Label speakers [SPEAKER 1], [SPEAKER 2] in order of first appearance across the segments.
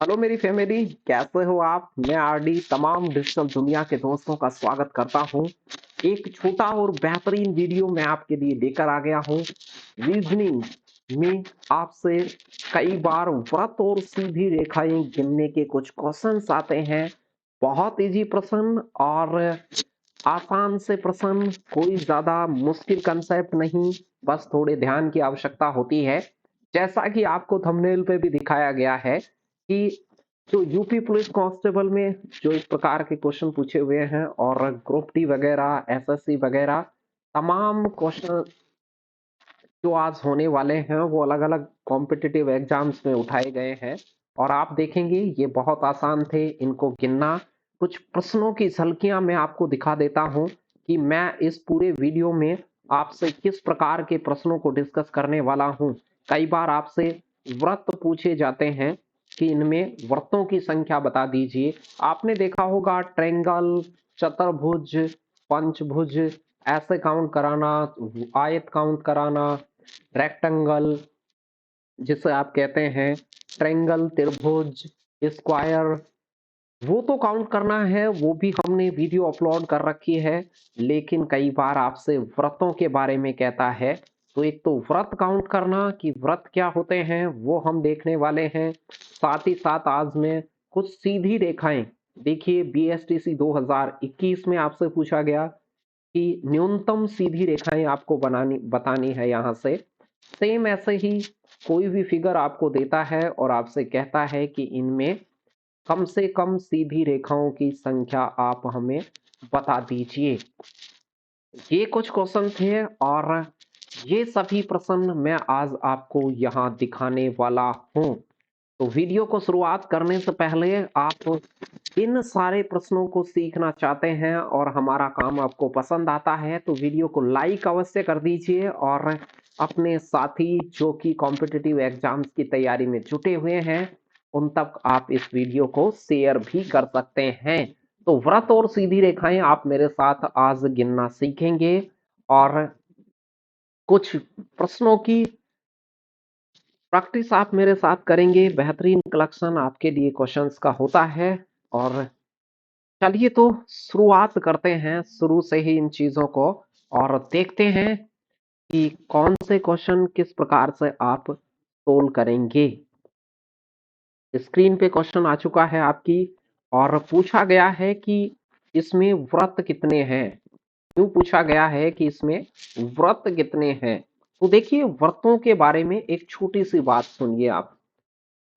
[SPEAKER 1] Hello मेरी family, कैसे हो आप। मैं आरडी तमाम डिजिटल दुनिया के दोस्तों का स्वागत करता हूं। एक छोटा और बेहतरीन वीडियो मैं आपके लिए लेकर आ गया हूं। रीजनिंग में आपसे कई बार व्रत और सीधी रेखाएं गिनने के कुछ क्वेश्चंस आते हैं। बहुत इजी प्रश्न और आसान से प्रश्न, कोई ज्यादा मुश्किल कंसेप्ट नहीं, बस थोड़े ध्यान की आवश्यकता होती है। जैसा कि आपको थंबनेल पे भी दिखाया गया है कि जो यूपी पुलिस कांस्टेबल में जो इस प्रकार के क्वेश्चन पूछे हुए हैं और ग्रुप डी वगैरह एसएससी वगैरह तमाम क्वेश्चन जो आज होने वाले हैं वो अलग अलग कॉम्पिटिटिव एग्जाम्स में उठाए गए हैं। और आप देखेंगे ये बहुत आसान थे इनको गिनना। कुछ प्रश्नों की झलकियां मैं आपको दिखा देता हूं कि मैं इस पूरे वीडियो में आपसे किस प्रकार के प्रश्नों को डिस्कस करने वाला हूं। कई बार आपसे व्रत पूछे जाते हैं कि इनमें व्रतों की संख्या बता दीजिए। आपने देखा होगा ट्रायंगल, चतुर्भुज, पंचभुज ऐसे काउंट कराना, आयत काउंट कराना, रेक्टेंगल जिसे आप कहते हैं, ट्रायंगल, त्रिभुज, स्क्वायर, वो तो काउंट करना है, वो भी हमने वीडियो अपलोड कर रखी है। लेकिन कई बार आपसे व्रतों के बारे में कहता है, तो एक तो व्रत काउंट करना कि व्रत क्या होते हैं वो हम देखने वाले हैं। साथ ही साथ आज में कुछ सीधी रेखाएं, देखिए बीएसटीसी 2021 में आपसे पूछा गया कि न्यूनतम सीधी रेखाएं आपको बनानी बतानी है। यहाँ से सेम ऐसे ही कोई भी फिगर आपको देता है और आपसे कहता है कि इनमें कम से कम सीधी रेखाओं की संख्या आप हमें बता दीजिए। ये कुछ क्वेश्चन थे और ये सभी प्रश्न मैं आज आपको यहाँ दिखाने वाला हूँ। तो वीडियो को शुरुआत करने से पहले आप इन सारे प्रश्नों को सीखना चाहते हैं और हमारा काम आपको पसंद आता है तो वीडियो को लाइक अवश्य कर दीजिए और अपने साथी जो कि कॉम्पिटिटिव एग्जाम्स की तैयारी में जुटे हुए हैं उन तक आप इस वीडियो को शेयर भी कर सकते हैं। तो व्रत और सीधी रेखाएं आप मेरे साथ आज गिनना सीखेंगे और कुछ प्रश्नों की प्रैक्टिस आप मेरे साथ करेंगे। बेहतरीन कलेक्शन आपके लिए क्वेश्चंस का होता है। और चलिए तो शुरुआत करते हैं शुरू से ही इन चीजों को और देखते हैं कि कौन से क्वेश्चन किस प्रकार से आप सोल्व करेंगे। स्क्रीन पे क्वेश्चन आ चुका है आपकी और पूछा गया है कि इसमें व्रत कितने हैं। क्यों पूछा गया है कि इसमें व्रत कितने हैं, तो देखिए व्रतों के बारे में एक छोटी सी बात सुनिए आप।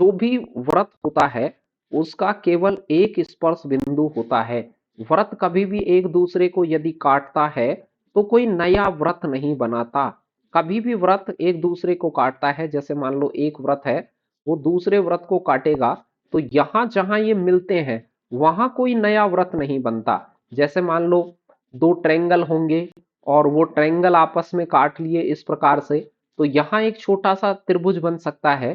[SPEAKER 1] जो भी व्रत होता है उसका केवल एक स्पर्श बिंदु होता है। व्रत कभी भी एक दूसरे को यदि काटता है तो कोई नया व्रत नहीं बनाता। कभी भी व्रत एक दूसरे को काटता है, जैसे मान लो एक व्रत है वो दूसरे व्रत को काटेगा तो यहां जहां ये मिलते हैं वहां कोई नया व्रत नहीं बनता। जैसे मान लो दो ट्रायंगल होंगे और वो ट्रायंगल आपस में काट लिए इस प्रकार से, तो यहाँ एक छोटा सा त्रिभुज बन सकता है।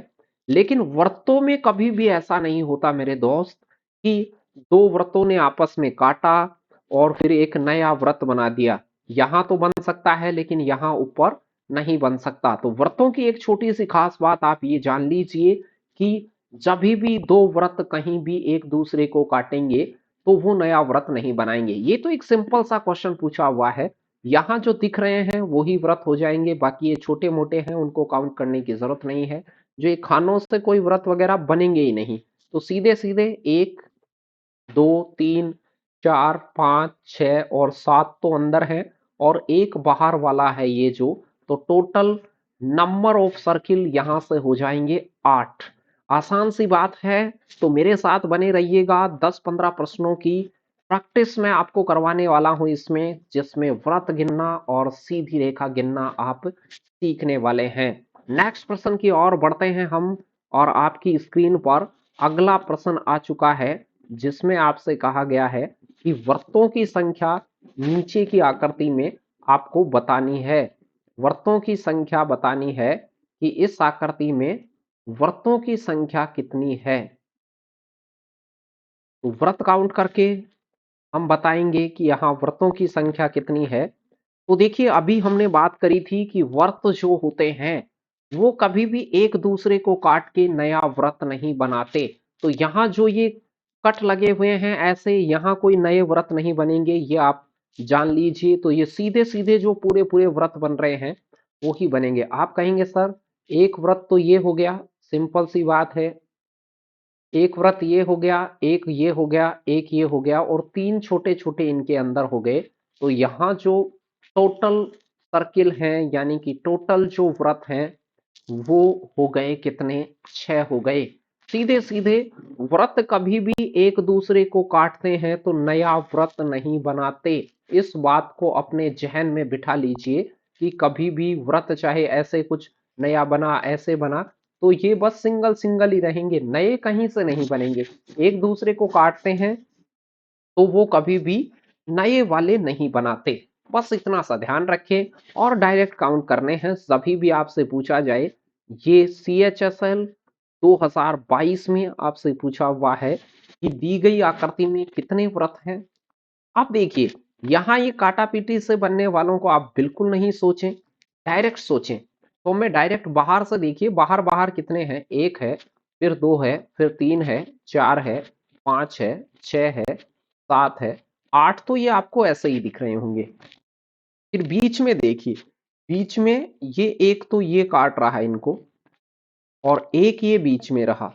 [SPEAKER 1] लेकिन व्रतों में कभी भी ऐसा नहीं होता मेरे दोस्त कि दो व्रतों ने आपस में काटा और फिर एक नया व्रत बना दिया। यहां तो बन सकता है लेकिन यहां ऊपर नहीं बन सकता। तो व्रतों की एक छोटी सी खास बात आप ये जान लीजिए कि जब भी दो व्रत कहीं भी एक दूसरे को काटेंगे तो वो नया व्रत नहीं बनाएंगे। ये तो एक सिंपल सा क्वेश्चन पूछा हुआ है। यहाँ जो दिख रहे हैं वही व्रत हो जाएंगे, बाकी ये छोटे मोटे हैं उनको काउंट करने की जरूरत नहीं है। जो ये खानों से कोई व्रत वगैरह बनेंगे ही नहीं। तो सीधे सीधे एक, दो, तीन, चार, पांच, छह और सात तो अंदर है और एक बाहर वाला है ये जो, तो टोटल नंबर ऑफ सर्किल यहां से हो जाएंगे 8। आसान सी बात है। तो मेरे साथ बने रहिएगा। 10-15 प्रश्नों की प्रैक्टिस मैं आपको करवाने वाला हूं इसमें, जिसमें व्रत गिनना और सीधी रेखा गिनना आप सीखने वाले हैं। नेक्स्ट प्रश्न की ओर बढ़ते हैं हम और आपकी स्क्रीन पर अगला प्रश्न आ चुका है जिसमें आपसे कहा गया है कि वर्तों की संख्या नीचे की आकृति में आपको बतानी है। वर्तों की संख्या बतानी है कि इस आकृति में वर्तों की संख्या कितनी है। तो व्रत काउंट करके हम बताएंगे कि यहाँ व्रतों की संख्या कितनी है। तो देखिए अभी हमने बात करी थी कि व्रत जो होते हैं वो कभी भी एक दूसरे को काट के नया व्रत नहीं बनाते। तो यहाँ जो ये कट लगे हुए हैं ऐसे, यहाँ कोई नए व्रत नहीं बनेंगे, ये आप जान लीजिए। तो ये सीधे सीधे जो पूरे पूरे व्रत बन रहे हैं वो ही बनेंगे। आप कहेंगे सर एक व्रत तो ये हो गया, सिंपल सी बात है, एक व्रत ये हो गया, एक ये हो गया, एक ये हो गया, और तीन छोटे छोटे इनके अंदर हो गए। तो यहाँ जो टोटल सर्किल हैं, यानी कि टोटल जो व्रत हैं वो हो गए कितने, 6 हो गए। सीधे सीधे व्रत कभी भी एक दूसरे को काटते हैं तो नया व्रत नहीं बनाते। इस बात को अपने जहन में बिठा लीजिए कि कभी भी व्रत चाहे ऐसे कुछ नया बना, ऐसे बना, तो ये बस सिंगल सिंगल ही रहेंगे, नए कहीं से नहीं बनेंगे। एक दूसरे को काटते हैं तो वो कभी भी नए वाले नहीं बनाते। बस इतना सा ध्यान रखें और डायरेक्ट काउंट करने हैं। सभी भी आपसे पूछा जाए, ये CHSL 2022 में आपसे पूछा हुआ है कि दी गई आकृति में कितने व्रत हैं। अब देखिए यहाँ ये काटा पीटी से बनने वालों को आप बिल्कुल नहीं सोचें, डायरेक्ट सोचें। तो मैं डायरेक्ट बाहर से, देखिए बाहर बाहर कितने हैं, एक है, फिर दो है, फिर तीन है, चार है, पांच है, छह है, सात है, आठ, तो ये आपको ऐसे ही दिख रहे होंगे। फिर बीच में देखिए, बीच में ये एक तो ये काट रहा है इनको, और एक ये बीच में रहा,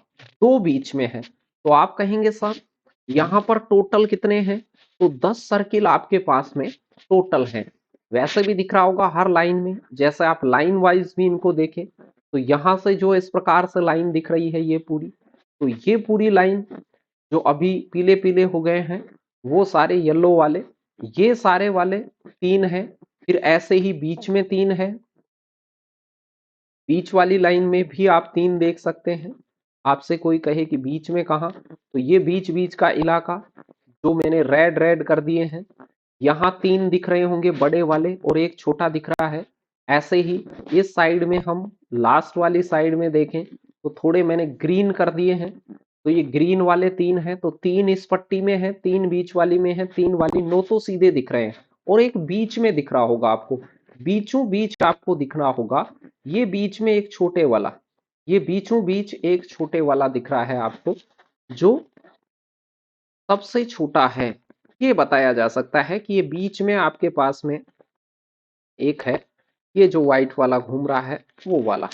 [SPEAKER 1] दो बीच में है। तो आप कहेंगे सर यहाँ पर टोटल कितने हैं, तो 10 सर्किल आपके पास में टोटल हैं। वैसे भी दिख रहा होगा हर लाइन में, जैसे आप लाइन वाइज भी इनको देखें तो यहाँ से जो इस प्रकार से लाइन दिख रही है ये पूरी, तो ये पूरी लाइन जो अभी पीले पीले हो गए हैं वो सारे येलो वाले, ये सारे वाले तीन हैं। फिर ऐसे ही बीच में तीन है, बीच वाली लाइन में भी आप तीन देख सकते हैं। आपसे कोई कहे कि बीच में कहाँ, तो ये बीच बीच का इलाका जो मैंने रेड रेड कर दिए हैं, यहाँ तीन दिख रहे होंगे बड़े वाले और एक छोटा दिख रहा है। ऐसे ही इस साइड में हम लास्ट वाली साइड में देखें तो थोड़े मैंने ग्रीन कर दिए हैं, तो ये ग्रीन वाले तीन हैं, तो तीन इस पट्टी में है, तीन बीच वाली में है, तीन वाली, नो तो सीधे दिख रहे हैं। और एक बीच में दिख रहा होगा आपको, बीचों बीच आपको दिखना होगा, ये बीच में एक छोटे वाला, ये बीचों बीच एक छोटे वाला दिख रहा है आपको, जो सबसे छोटा है। ये बताया जा सकता है कि ये बीच में आपके पास में एक है, ये जो व्हाइट वाला घूम रहा है वो वाला।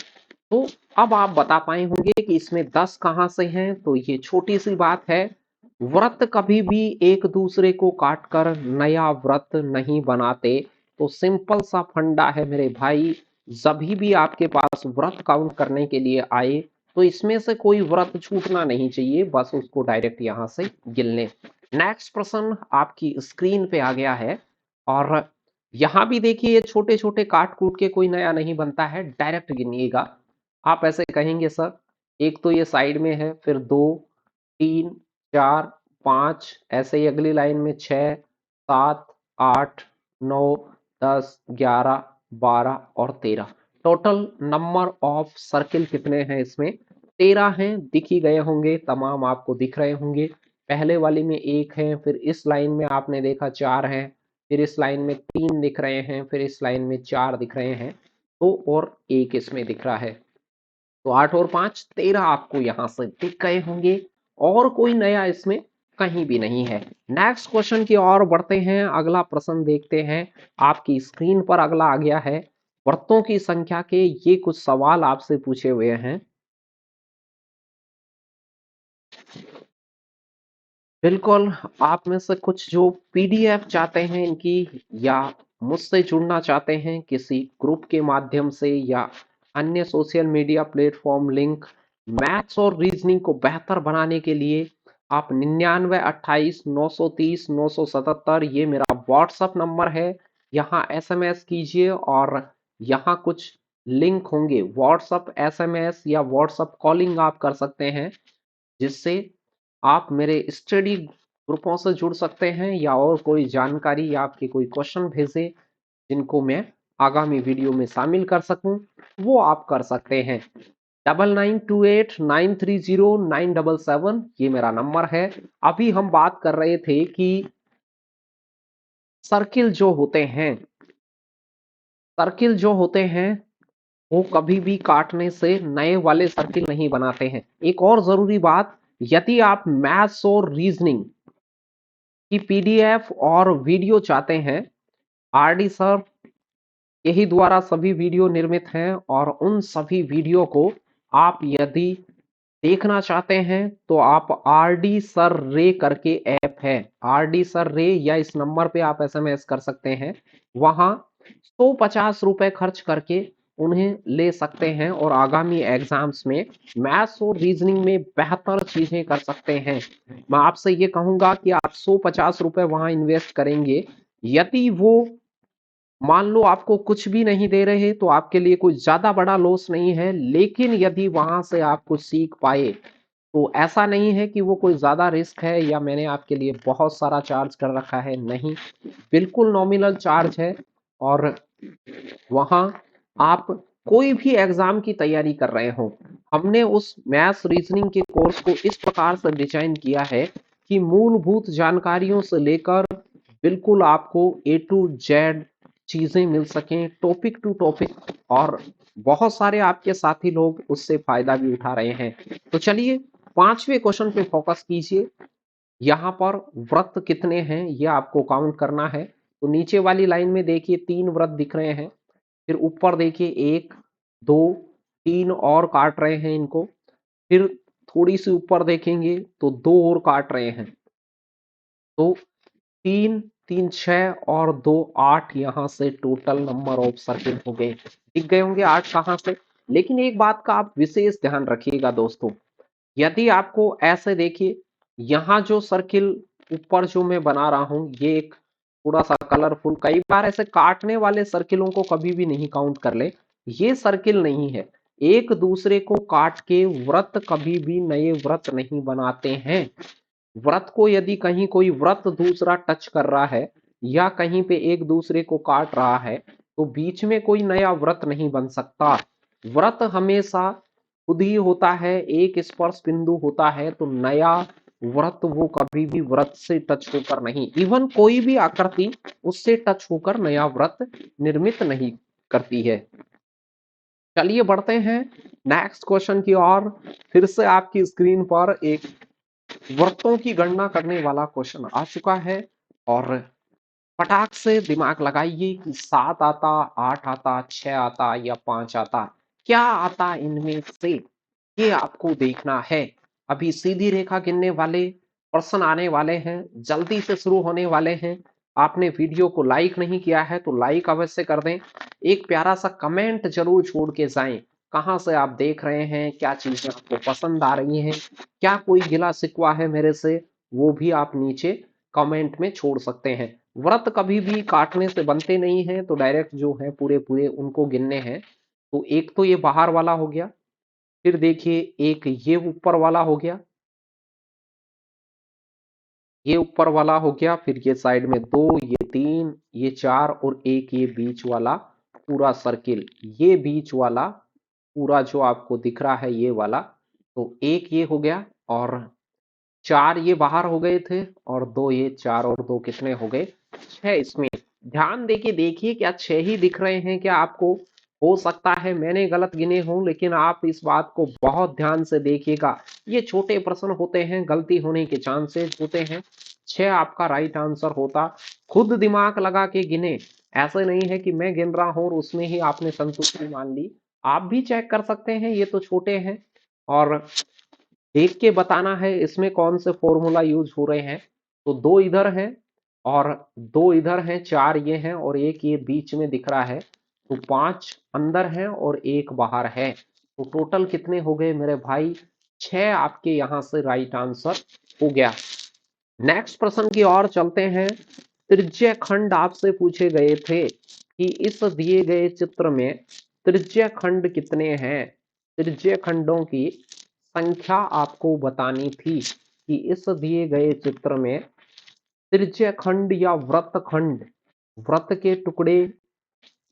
[SPEAKER 1] तो अब आप बता पाए होंगे कि इसमें 10 कहां से हैं, तो ये छोटी सी बात है। व्रत कभी भी एक दूसरे को काटकर नया व्रत नहीं बनाते। तो सिंपल सा फंडा है मेरे भाई, जभी भी आपके पास व्रत काउंट करने के लिए आए तो इसमें से कोई व्रत छूटना नहीं चाहिए, बस उसको डायरेक्ट यहां से गिन लें। नेक्स्ट प्रश्न आपकी स्क्रीन पे आ गया है, और यहाँ भी देखिए ये छोटे छोटे काट कूट के कोई नया नहीं बनता है, डायरेक्ट गिनिएगा। आप ऐसे कहेंगे सर एक तो ये साइड में है, फिर दो, तीन, चार, पांच, ऐसे ही अगली लाइन में 6, 7, 8, 9, 10, 11, 12 और 13। टोटल नंबर ऑफ सर्किल कितने हैं इसमें, 13 हैं। दिख ही गए होंगे, तमाम आपको दिख रहे होंगे। पहले वाली में एक है, फिर इस लाइन में आपने देखा 4 है, फिर इस लाइन में 3 दिख रहे हैं, फिर इस लाइन में 4 दिख रहे हैं, तो और एक इसमें दिख रहा है। तो 8 और 5 13 आपको यहां से दिख गए होंगे, और कोई नया इसमें कहीं भी नहीं है। नेक्स्ट क्वेश्चन की ओर बढ़ते हैं, अगला प्रश्न देखते हैं। आपकी स्क्रीन पर अगला आ गया है, व्रतों की संख्या के ये कुछ सवाल आपसे पूछे हुए हैं। बिल्कुल, आप में से कुछ जो PDF चाहते हैं इनकी, या मुझसे जुड़ना चाहते हैं किसी ग्रुप के माध्यम से या अन्य social media platform link, maths और रीजनिंग को बेहतर बनाने के लिए आप 9928930977, ये मेरा व्हाट्सअप नंबर है, यहाँ SMS कीजिए, और यहाँ कुछ लिंक होंगे, व्हाट्सअप SMS या व्हाट्सअप कॉलिंग आप कर सकते हैं, जिससे आप मेरे स्टडी ग्रुपों से जुड़ सकते हैं, या और कोई जानकारी या आपके कोई क्वेश्चन भेजे जिनको मैं आगामी वीडियो में शामिल कर सकूं, वो आप कर सकते हैं। 9928930977 ये मेरा नंबर है। अभी हम बात कर रहे थे कि सर्किल जो होते हैं, सर्किल जो होते हैं वो कभी भी काटने से नए वाले सर्किल नहीं बनाते हैं। एक और जरूरी बात, यदि आप मैथ्स और रीजनिंग की पीडीएफ और वीडियो चाहते हैं, आरडी सर यही द्वारा सभी वीडियो निर्मित हैं और उन सभी वीडियो को आप यदि देखना चाहते हैं तो आप आरडी सर रे करके ऐप है, आरडी सर रे, या इस नंबर पे आप एसएमएस कर सकते हैं। वहां 150 रुपए खर्च करके उन्हें ले सकते हैं और आगामी एग्जाम्स में मैथ्स और रीजनिंग में बेहतर चीजें कर सकते हैं। मैं आपसे ये कहूंगा कि आप 150 रुपए वहां इन्वेस्ट करेंगे, यदि वो मान लो आपको कुछ भी नहीं दे रहे तो आपके लिए कोई ज्यादा बड़ा लॉस नहीं है, लेकिन यदि वहां से आप कुछ सीख पाए तो ऐसा नहीं है कि वो कोई ज्यादा रिस्क है या मैंने आपके लिए बहुत सारा चार्ज कर रखा है, नहीं, बिल्कुल नॉमिनल चार्ज है। और वहां आप कोई भी एग्जाम की तैयारी कर रहे हो, हमने उस मैथ्स रीजनिंग के कोर्स को इस प्रकार से डिजाइन किया है कि मूलभूत जानकारियों से लेकर बिल्कुल आपको ए टू जेड चीजें मिल सकें, टॉपिक टू टॉपिक, और बहुत सारे आपके साथी लोग उससे फायदा भी उठा रहे हैं। तो चलिए 5वें क्वेश्चन पे फोकस कीजिए। यहाँ पर व्रत कितने हैं ये आपको काउंट करना है। तो नीचे वाली लाइन में देखिए 3 व्रत दिख रहे हैं, फिर ऊपर देखिए 1 2 3 और काट रहे हैं इनको, फिर थोड़ी सी ऊपर देखेंगे तो 2 और काट रहे हैं। तो 3 3 6 और 2 8, यहाँ से टोटल नंबर ऑफ सर्किल हो गए, दिख गए होंगे 8 कहाँ से। लेकिन एक बात का आप विशेष ध्यान रखिएगा दोस्तों, यदि आपको ऐसे देखिए यहाँ जो सर्किल ऊपर जो मैं बना रहा हूं ये एक थोड़ा सा कलरफुल, कई बार ऐसे काटने वाले सर्किलों को कभी भी नहीं काउंट कर ले, ये सर्किल नहीं है। एक दूसरे को काट के व्रत कभी भी नए व्रत नहीं बनाते हैं। व्रत को यदि कहीं कोई व्रत दूसरा टच कर रहा है या कहीं पे एक दूसरे को काट रहा है तो बीच में कोई नया व्रत नहीं बन सकता। व्रत हमेशा खुद ही होता है, एक स्पर्श बिंदु होता है, तो नया व्रत वो कभी भी व्रत से टच होकर नहीं, इवन कोई भी आकृति उससे टच होकर नया व्रत निर्मित नहीं करती है। चलिए बढ़ते हैं नेक्स्ट क्वेश्चन की ओर। फिर से आपकी स्क्रीन पर एक व्रतों की गणना करने वाला क्वेश्चन आ चुका है और फटाक से दिमाग लगाइए कि 7 आता, 8 आता, 6 आता या 5 आता, क्या आता इनमें से, ये आपको देखना है। अभी सीधी रेखा गिनने वाले प्रश्न आने वाले हैं, जल्दी से शुरू होने वाले हैं। आपने वीडियो को लाइक नहीं किया है तो लाइक अवश्य कर दें, एक प्यारा सा कमेंट जरूर छोड़ के जाएं, कहां से आप देख रहे हैं, क्या चीजें आपको पसंद आ रही हैं, क्या कोई गिला शिकवा है मेरे से, वो भी आप नीचे कमेंट में छोड़ सकते हैं। व्रत कभी भी काटने से बनते नहीं हैं, तो डायरेक्ट जो है पूरे पूरे उनको गिनने हैं। तो एक तो ये बाहर वाला हो गया, फिर देखिए एक ये ऊपर वाला हो गया, ये ऊपर वाला हो गया, फिर ये साइड में 2, ये 3, ये 4 और एक ये बीच वाला पूरा सर्किल, ये बीच वाला पूरा जो आपको दिख रहा है ये वाला। तो एक ये हो गया और 4 ये बाहर हो गए थे और 2 ये, 4 और 2 कितने हो गए, 6 इसमें। ध्यान देके देखिए क्या 6 ही दिख रहे हैं क्या आपको, हो सकता है मैंने गलत गिने हों, लेकिन आप इस बात को बहुत ध्यान से देखिएगा, ये छोटे प्रश्न होते हैं, गलती होने के चांसेस होते हैं। 6 आपका राइट आंसर होता। खुद दिमाग लगा के गिने, ऐसे नहीं है कि मैं गिन रहा हूं और उसमें ही आपने संतुष्टि मान ली, आप भी चेक कर सकते हैं, ये तो छोटे हैं और देख के बताना है इसमें कौन से फॉर्मूला यूज हो रहे हैं। तो 2 इधर हैं और 2 इधर हैं, 4 ये हैं और एक ये बीच में दिख रहा है, तो 5 अंदर हैं और एक बाहर है। तो टोटल कितने हो गए मेरे भाई, 6 आपके यहां से राइट आंसर हो गया। नेक्स्ट प्रश्न की ओर चलते हैं। त्रिज्य खंड आपसे पूछे गए थे कि इस दिए गए चित्र में त्रिज्य खंड कितने हैं, त्रिज्य खंडों की संख्या आपको बतानी थी कि इस दिए गए चित्र में त्रिज्य खंड या वृत्त खंड, वृत्त के टुकड़े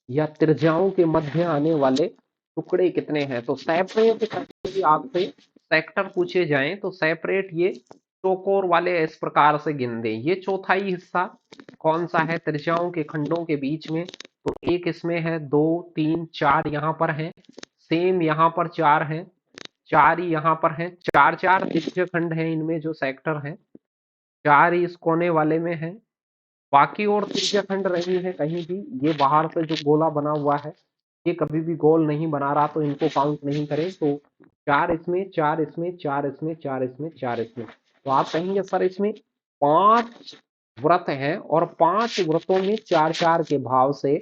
[SPEAKER 1] या त्रिज्याओं के मध्य आने वाले टुकड़े कितने हैं। तो सेपरेट करके आपसे सेक्टर पूछे जाएं तो सेपरेट ये चौकोर वाले इस प्रकार से गिन दें। ये चौथाई हिस्सा कौन सा है त्रिज्याओं के खंडों के बीच में, तो एक इसमें है, 2 3 4 यहाँ पर है, सेम यहाँ पर 4 है, 4 ही यहाँ पर हैं, 4-4 त्रिज्य खंड हैं, इनमें जो सेक्टर हैं 4 ही इस कोने वाले में हैं, बाकी और त्रिज्य खंड नहीं है कहीं भी। ये बाहर से जो गोला बना हुआ है ये कभी भी गोल नहीं बना रहा, तो इनको काउंट नहीं करें। तो 4 इसमें, 4 इसमें, 4 इसमें, 4 इसमें, 4 इसमें, तो आप कहेंगे सर इसमें 5 व्रत हैं और 5 व्रतों में 4-4 के भाव से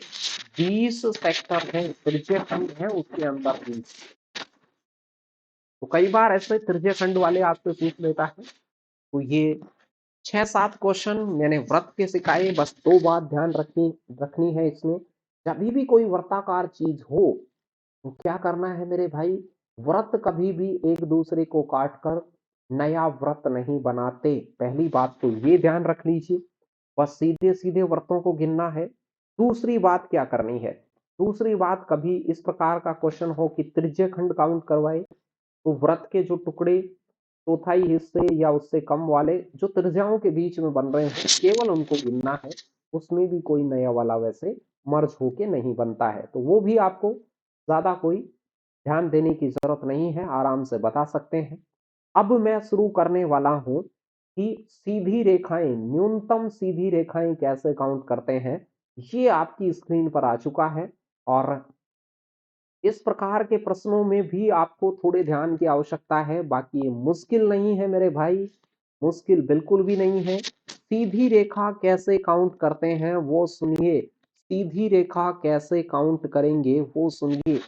[SPEAKER 1] 20 सेक्टर हैं, त्रिज्य खंड है उसके अंदर 20। तो कई बार ऐसे त्रिज्य खंड वाले आपसे पूछ लेता है। तो ये 6-7 क्वेश्चन मैंने व्रत के सिखाए, बस 2 बात ध्यान रखनी है इसमें। जब भी कोई वर्ताकार चीज हो तो क्या करना है मेरे भाई, व्रत कभी भी एक दूसरे को काट कर नया व्रत नहीं बनाते। पहली बात तो ये ध्यान रख लीजिए, बस सीधे सीधे व्रतों को गिनना है। दूसरी बात क्या करनी है, दूसरी बात कभी इस प्रकार का क्वेश्चन हो कि त्रिज्य खंड काउंट करवाए, तो व्रत के जो टुकड़े चौथाई हिस्से या उससे कम वाले जो त्रिज्याओं के बीच में बन रहे हैं केवल उनको गिनना है, उसमें भी कोई नया वाला वैसे मर्ज होके नहीं बनता है। तो वो भी आपको ज्यादा कोई ध्यान देने की जरूरत नहीं है, आराम से बता सकते हैं। अब मैं शुरू करने वाला हूं कि सीधी रेखाएं, न्यूनतम सीधी रेखाएं कैसे काउंट करते हैं, ये आपकी स्क्रीन पर आ चुका है। और इस प्रकार के प्रश्नों में भी आपको थोड़े ध्यान की आवश्यकता है, बाकी ये मुश्किल नहीं है मेरे भाई, मुश्किल बिल्कुल भी नहीं है। सीधी रेखा कैसे काउंट करते हैं वो सुनिए, सीधी रेखा कैसे काउंट करेंगे वो सुनिए।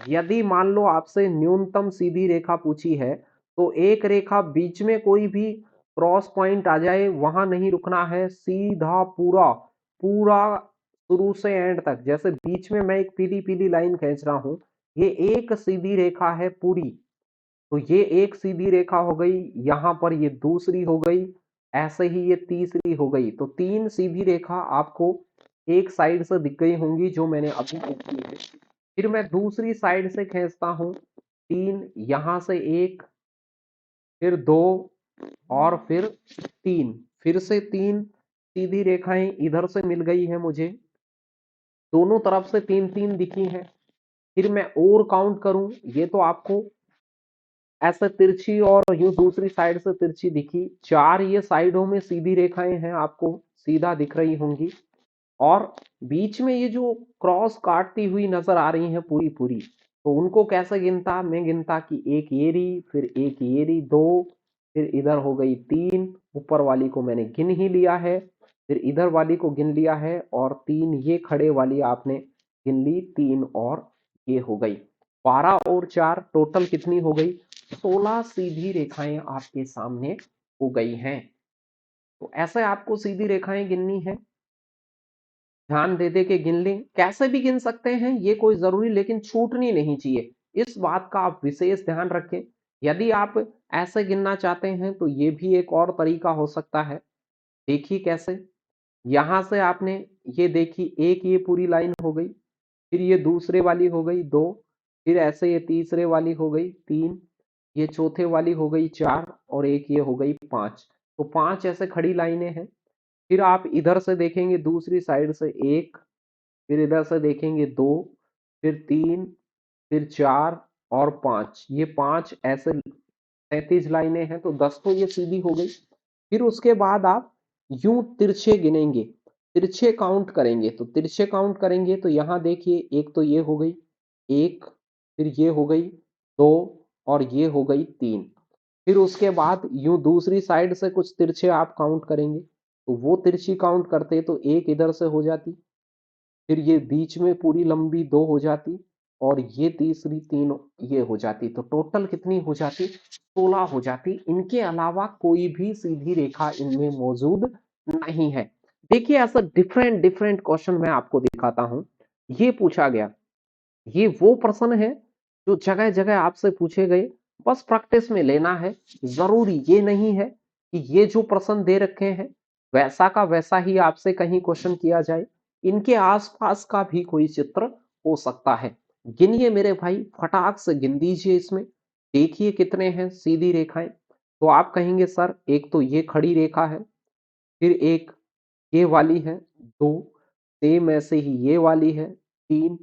[SPEAKER 1] यदि मान लो आपसे न्यूनतम सीधी रेखा पूछी है, तो एक रेखा बीच में कोई भी क्रॉस पॉइंट आ जाए वहां नहीं रुकना है, सीधा पूरा पूरा शुरू से एंड तक। जैसे बीच में मैं एक पीली पीली लाइन खींच रहा हूं, ये एक सीधी रेखा है पूरी, तो ये एक सीधी रेखा हो गई, यहां पर ये दूसरी हो गई, ऐसे ही ये तीसरी हो गई। तो 3 सीधी रेखा आपको एक साइड से दिख गई होंगी जो मैंने अभी खींची है। फिर मैं दूसरी साइड से खींचता हूं 3, यहां से 1, फिर 2 और फिर 3, फिर से 3 सीधी रेखाएं इधर से मिल गई है मुझे, दोनों तरफ से 3-3 दिखी हैं। फिर मैं और काउंट करूं, ये तो आपको ऐसे तिरछी और यूं दूसरी साइड से तिरछी दिखी, 4 ये साइडों में सीधी रेखाएं हैं आपको सीधा दिख रही होंगी, और बीच में ये जो क्रॉस काटती हुई नजर आ रही हैं पूरी पूरी, तो उनको कैसे गिनता, मैं गिनता कि एक ये रही, फिर एक ये रही, 2, फिर इधर हो गई 3, ऊपर वाली को मैंने गिन ही लिया है, फिर इधर वाली को गिन लिया है, और 3 ये खड़े वाली आपने गिन ली, 3 और ये हो गई, 12 और 4 टोटल कितनी हो गई, 16 सीधी रेखाएं आपके सामने हो गई हैं। तो ऐसे आपको सीधी रेखाएं गिननी है, ध्यान दे दे के गिन लें, कैसे भी गिन सकते हैं ये कोई जरूरी, लेकिन छूटनी नहीं चाहिए, इस बात का आप विशेष ध्यान रखें। यदि आप ऐसे गिनना चाहते हैं तो ये भी एक और तरीका हो सकता है। देखिए कैसे, यहां से आपने ये देखी, एक ये पूरी लाइन हो गई, फिर ये दूसरे वाली हो गई 2, फिर ऐसे ये तीसरे वाली हो गई 3, ये चौथे वाली हो गई 4, और एक ये हो गई 5। तो 5 ऐसे खड़ी लाइनें हैं। फिर आप इधर से देखेंगे दूसरी साइड से 1, फिर इधर से देखेंगे 2, फिर 3, फिर 4 और 5, ये 5 ऐसे 37 लाइनें हैं, तो 10 तो ये सीधी हो गई। फिर उसके बाद आप यूं तिरछे गिनेंगे, तिरछे काउंट करेंगे, तो तिरछे काउंट करेंगे तो यहां देखिए, एक तो ये हो गई 1, फिर ये हो गई 2, और ये हो गई 3। फिर उसके बाद यूं दूसरी साइड से कुछ तिरछे आप काउंट करेंगे, तो वो तिरछी काउंट करते तो एक इधर से हो जाती, फिर ये बीच में पूरी लंबी 2 हो जाती, और ये तीसरी 3 ये हो जाती, तो टोटल कितनी हो जाती, 16 हो जाती। इनके अलावा कोई भी सीधी रेखा इनमें मौजूद नहीं है। देखिए ऐसा डिफरेंट डिफरेंट क्वेश्चन मैं आपको दिखाता हूं, ये पूछा गया, ये वो प्रश्न है जो जगह जगह आपसे पूछे गए, बस प्रैक्टिस में लेना है। जरूरी ये नहीं है कि ये जो प्रश्न दे रखे हैं वैसा का वैसा ही आपसे कहीं क्वेश्चन किया जाए, इनके आसपास का भी कोई चित्र हो सकता है। गिनिए मेरे भाई, फटाक से गिन दीजिए इसमें, देखिए कितने हैं सीधी रेखाएं। तो आप कहेंगे सर एक तो ये खड़ी रेखा है, फिर एक ये वाली है 2, सेम ऐसे ही ये वाली है 3,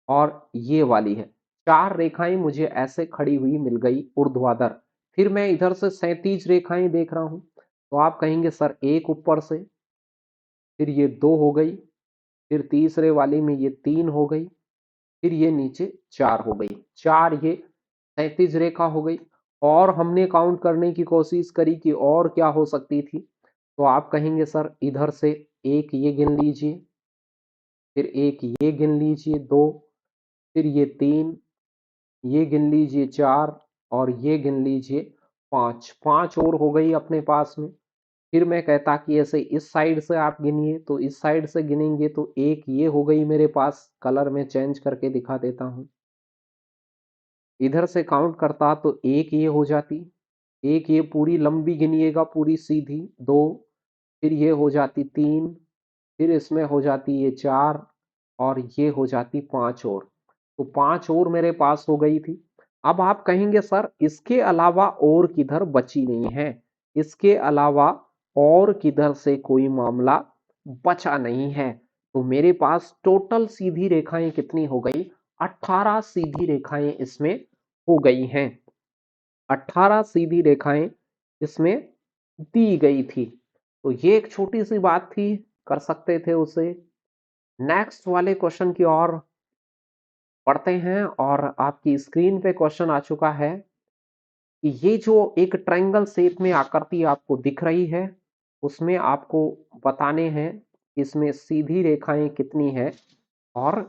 [SPEAKER 1] और ये वाली है 4 रेखाएं मुझे ऐसे खड़ी हुई मिल गई ऊर्ध्वाधर। फिर मैं इधर से 37 रेखाएं देख रहा हूं, तो आप कहेंगे सर एक ऊपर से, फिर ये 2 हो गई, फिर तीसरे वाली में ये 3 हो गई, फिर ये नीचे 4 हो गई। 4 ये 37 रेखा हो गई। और हमने काउंट करने की कोशिश करी कि और क्या हो सकती थी, तो आप कहेंगे सर इधर से एक ये गिन लीजिए, फिर एक ये गिन लीजिए 2, फिर ये 3, ये गिन लीजिए 4 और ये गिन लीजिए 5। 5 और हो गई अपने पास में। फिर मैं कहता कि ऐसे इस साइड से आप गिनिए, तो इस साइड से गिनेंगे तो एक ये हो गई मेरे पास, कलर में चेंज करके दिखा देता हूं। इधर से काउंट करता तो एक ये हो जाती, एक ये पूरी लंबी गिनिएगा पूरी सीधी 2, फिर ये हो जाती 3, फिर इसमें हो जाती ये 4 और ये हो जाती 5 और। तो 5 और मेरे पास हो गई थी। अब आप कहेंगे सर इसके अलावा और किधर बची नहीं है, इसके अलावा और किधर से कोई मामला बचा नहीं है। तो मेरे पास टोटल सीधी रेखाएं कितनी हो गई, 18 सीधी रेखाएं इसमें हो गई हैं। 18 सीधी रेखाएं इसमें दी गई थी। तो ये एक छोटी सी बात थी, कर सकते थे उसे। नेक्स्ट वाले क्वेश्चन की ओर पढ़ते हैं, और आपकी स्क्रीन पे क्वेश्चन आ चुका है कि ये जो एक ट्रायंगल शेप में आकृति आपको दिख रही है, उसमें आपको बताने हैं इसमें सीधी रेखाएं कितनी है, और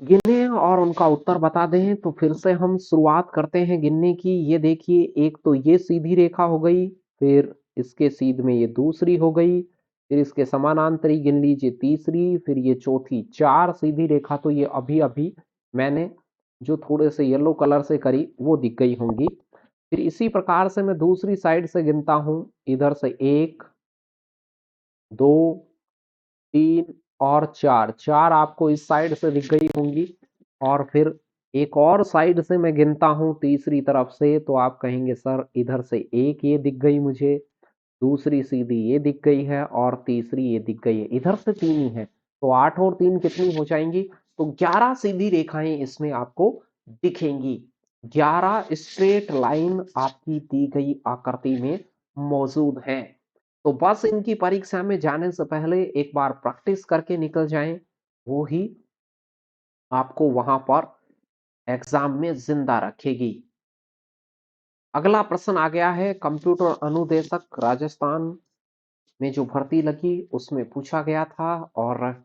[SPEAKER 1] गिने और उनका उत्तर बता दें। तो फिर से हम शुरुआत करते हैं गिनने की। ये देखिए, एक तो ये सीधी रेखा हो गई, फिर इसके सीध में ये दूसरी हो गई, फिर इसके समानांतरी गिन लीजिए तीसरी, फिर ये चौथी। 4 सीधी रेखा तो ये अभी अभी मैंने जो थोड़े से येलो कलर से करी वो दिख गई होंगी। फिर इसी प्रकार से मैं दूसरी साइड से गिनता हूं, इधर से 1 2 3 और 4। 4 आपको इस साइड से दिख गई होंगी, और फिर एक और साइड से मैं गिनता हूं तीसरी तरफ से, तो आप कहेंगे सर इधर से एक ये दिख गई मुझे, दूसरी सीधी ये दिख गई है, और तीसरी ये दिख गई है। इधर से 3 ही है, तो 8 और 3 कितनी हो जाएंगी, तो 11 सीधी रेखाएं इसमें आपको दिखेंगी। 11 स्ट्रेट लाइन आपकी दी गई आकृति में मौजूद है। तो बस इनकी परीक्षा में जाने से पहले एक बार प्रैक्टिस करके निकल जाएं, वो ही आपको वहां पर एग्जाम में जिंदा रखेगी। अगला प्रश्न आ गया है, कंप्यूटर अनुदेशक राजस्थान में जो भर्ती लगी उसमें पूछा गया था, और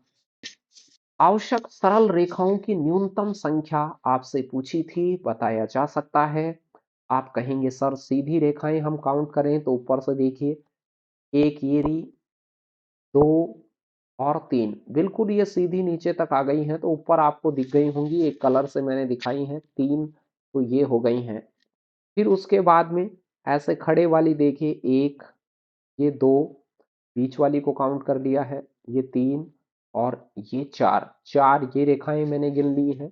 [SPEAKER 1] आवश्यक सरल रेखाओं की न्यूनतम संख्या आपसे पूछी थी, बताया जा सकता है। आप कहेंगे सर सीधी रेखाएं हम काउंट करें तो ऊपर से देखिए, एक ये रही, 2 और 3, बिल्कुल ये सीधी नीचे तक आ गई हैं, तो ऊपर आपको दिख गई होंगी, एक कलर से मैंने दिखाई हैं 3, तो ये हो गई हैं। फिर उसके बाद में ऐसे खड़े वाली देखिए, एक, ये 2, बीच वाली को काउंट कर लिया है, ये 3 और ये 4। 4 ये रेखाएं मैंने गिन ली हैं,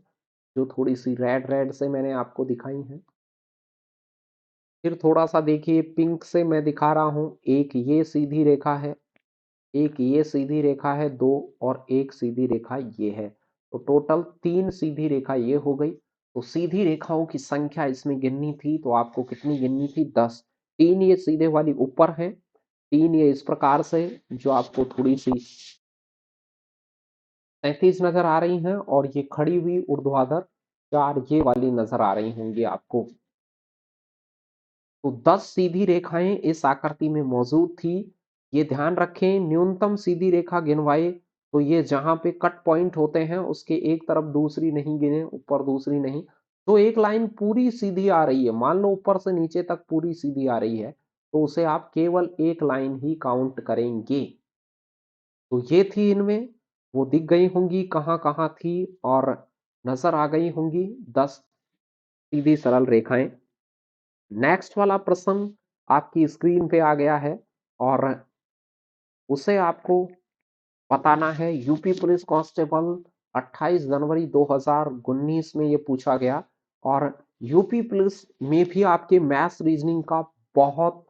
[SPEAKER 1] जो थोड़ी सी रेड रेड से मैंने आपको दिखाई हैं। फिर थोड़ा सा देखिए पिंक से मैं दिखा रहा हूं, एक ये सीधी रेखा है, एक ये सीधी रेखा है, 2 और एक सीधी रेखा ये है। तो टोटल 3 सीधी रेखा ये हो गई। तो सीधी रेखाओं की संख्या इसमें गिननी थी, तो आपको कितनी गिननी थी, 10। 3 ये सीधे वाली ऊपर है, 3 ये इस प्रकार से जो आपको थोड़ी सी 37 नजर आ रही हैं, और ये खड़ी हुई ऊर्ध्वाधर 4 ये वाली नजर आ रही होंगी आपको। तो 10 सीधी रेखाएं इस आकृति में मौजूद थी। ये ध्यान रखें, न्यूनतम सीधी रेखा गिनवाए तो ये जहां पे कट पॉइंट होते हैं उसके एक तरफ दूसरी नहीं गिने, ऊपर दूसरी नहीं। तो एक लाइन पूरी सीधी आ रही है, मान लो ऊपर से नीचे तक पूरी सीधी आ रही है, तो उसे आप केवल एक लाइन ही काउंट करेंगे। तो ये थी इनमें, वो दिख गई होंगी कहाँ कहाँ थी, और नजर आ गई होंगी 10 सीधी सरल रेखाएं। नेक्स्ट वाला प्रश्न आपकी स्क्रीन पे आ गया है, और उसे आपको बताना है। यूपी पुलिस कांस्टेबल 28 जनवरी 2019 में ये पूछा गया, और यूपी पुलिस में भी आपके मैथ्स रीजनिंग का बहुत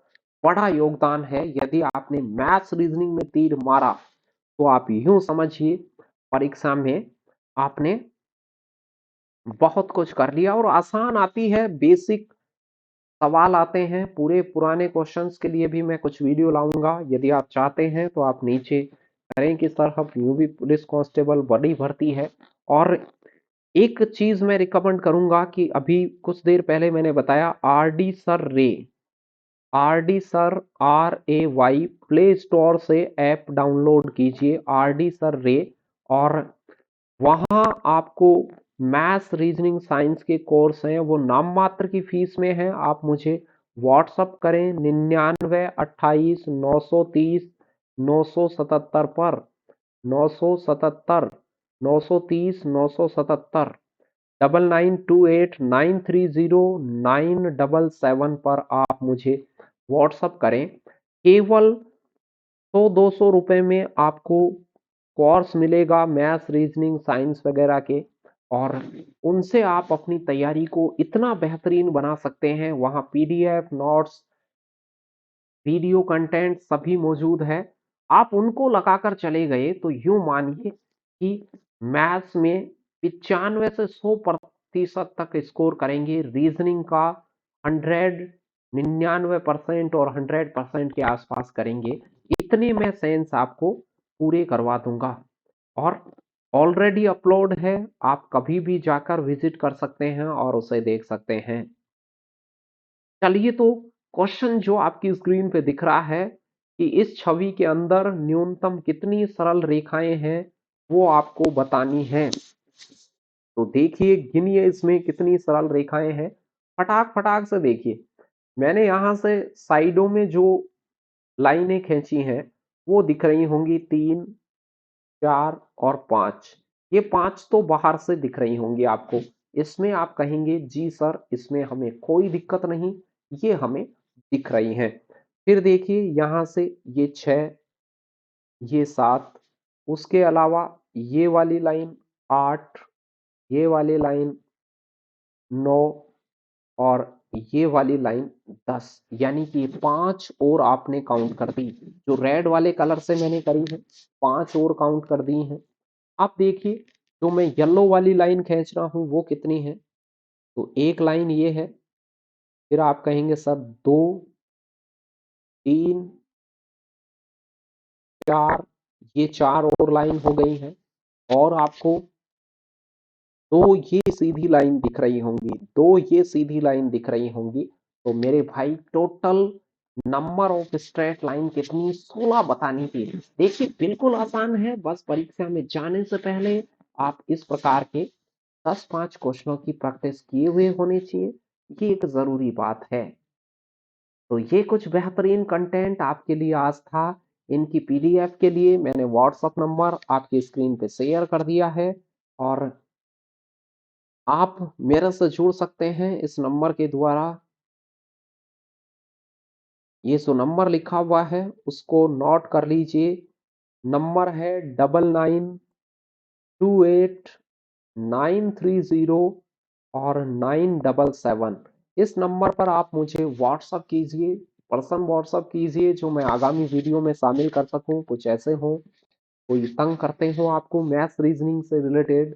[SPEAKER 1] बड़ा योगदान है। यदि आपने मैथ्स रीजनिंग में तीर मारा तो आप यूं समझिए परीक्षा में आपने बहुत कुछ कर लिया और आसान आती है, बेसिक सवाल आते हैं। पूरे पुराने क्वेश्चंस के लिए भी मैं कुछ वीडियो लाऊंगा, यदि आप चाहते हैं तो आप नीचे करें कि सर हम यूपी पुलिस कांस्टेबल बड़ी भर्ती है। और एक चीज मैं रिकमेंड करूंगा कि अभी कुछ देर पहले मैंने बताया R D sir RAY play store से ऐप डाउनलोड कीजिए RD सर रे। और वहां आपको मैथ्स रीजनिंग साइंस के कोर्स हैं, वो नाम मात्र की फीस में है। आप मुझे व्हाट्सअप करें 99 28 930 977 पर, 977 930 977, 9928 930 977 पर आप मुझे व्हाट्सअप करें। केवल 100-200 रुपए में आपको कोर्स मिलेगा मैथ्स रीजनिंग साइंस वगैरह के, और उनसे आप अपनी तैयारी को इतना बेहतरीन बना सकते हैं। वहाँ PDF नोट्स वीडियो कंटेंट सभी मौजूद है। आप उनको लगाकर चले गए तो यूं मानिए कि मैथ्स में 95 से 100% तक स्कोर करेंगे, रीजनिंग का 99% और 100% के आसपास करेंगे। इतने में सेंस आपको पूरे करवा दूंगा और ऑलरेडी अपलोड है, आप कभी भी जाकर विजिट कर सकते हैं और उसे देख सकते हैं। चलिए, तो क्वेश्चन जो आपकी स्क्रीन पे दिख रहा है कि इस छवि के अंदर न्यूनतम कितनी सरल रेखाएं हैं, वो आपको बतानी है। तो देखिए, गिनिए इसमें कितनी सरल रेखाएं हैं। फटाक फटाक से देखिए, मैंने यहां से साइडों में जो लाइनें खींची हैं वो दिख रही होंगी 3, 4 और 5। ये 5 तो बाहर से दिख रही होंगी आपको। इसमें आप कहेंगे जी सर इसमें हमें कोई दिक्कत नहीं, ये हमें दिख रही हैं। फिर देखिए यहां से ये 6, ये 7, उसके अलावा ये वाली लाइन 8, ये वाली लाइन 9 और ये वाली लाइन 10, यानी कि 5 और आपने काउंट कर दी। जो रेड वाले कलर से मैंने करी है 5 और काउंट कर दी हैं। अब देखिए, जो मैं येलो वाली लाइन खींच रहा हूं वो कितनी है, तो एक लाइन ये है। फिर आप कहेंगे सर 2, 3, 4, ये 4 और लाइन हो गई हैं। और आपको दो ये सीधी लाइन दिख रही होंगी, 2 ये सीधी लाइन दिख रही होंगी। तो मेरे भाई total number of straight line कितनी, 16 बतानी थी। देखिए बिल्कुल आसान है, बस परीक्षा में जाने से पहले आप इस प्रकार के 10-5 क्वेश्चनों की प्रैक्टिस किए हुए होने चाहिए, ये एक जरूरी बात है। तो ये कुछ बेहतरीन कंटेंट आपके लिए आज था। इनकी PDF के लिए मैंने व्हाट्सएप नंबर आपकी स्क्रीन पे शेयर कर दिया है, और आप मेरे से जुड़ सकते हैं इस नंबर के द्वारा। ये जो नंबर लिखा हुआ है उसको नोट कर लीजिए। नंबर है 9928 930 और 977। इस नंबर पर आप मुझे व्हाट्सअप कीजिए, पर्सन व्हाट्सअप कीजिए, जो मैं आगामी वीडियो में शामिल कर सकूं। कुछ ऐसे हो, कोई तंग करते हो आपको मैथ्स रीजनिंग से रिलेटेड,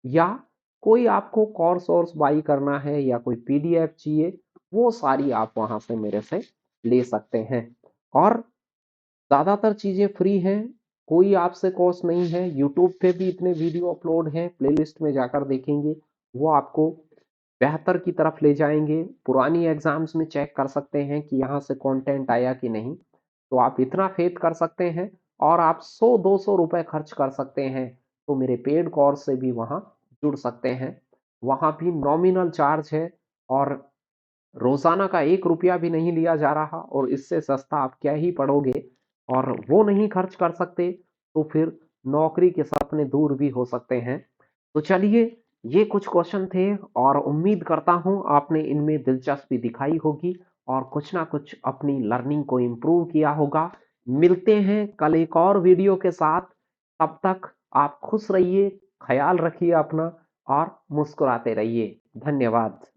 [SPEAKER 1] या कोई आपको कोर्स वोर्स बाई करना है, या कोई PDF चाहिए, वो सारी आप वहां से मेरे से ले सकते हैं। और ज्यादातर चीजें फ्री हैं, कोई आपसे कॉस्ट नहीं है। यूट्यूब पे भी इतने वीडियो अपलोड हैं, प्लेलिस्ट में जाकर देखेंगे, वो आपको बेहतर की तरफ ले जाएंगे। पुरानी एग्जाम्स में चेक कर सकते हैं कि यहाँ से कंटेंट आया कि नहीं। तो आप इतना फेथ कर सकते हैं, और आप 100-200 रुपए खर्च कर सकते हैं तो मेरे पेड कोर्स से भी वहां जुड़ सकते हैं। वहां भी नॉमिनल चार्ज है, और रोजाना का 1 रुपया भी नहीं लिया जा रहा, और इससे सस्ता आप क्या ही पढ़ोगे। और वो नहीं खर्च कर सकते तो फिर नौकरी के सपने दूर भी हो सकते हैं। तो चलिए, ये कुछ क्वेश्चन थे, और उम्मीद करता हूं आपने इनमें दिलचस्पी दिखाई होगी और कुछ ना कुछ अपनी लर्निंग को इम्प्रूव किया होगा। मिलते हैं कल एक और वीडियो के साथ। तब तक आप खुश रहिए, ख्याल रखिए अपना, और मुस्कुराते रहिए। धन्यवाद।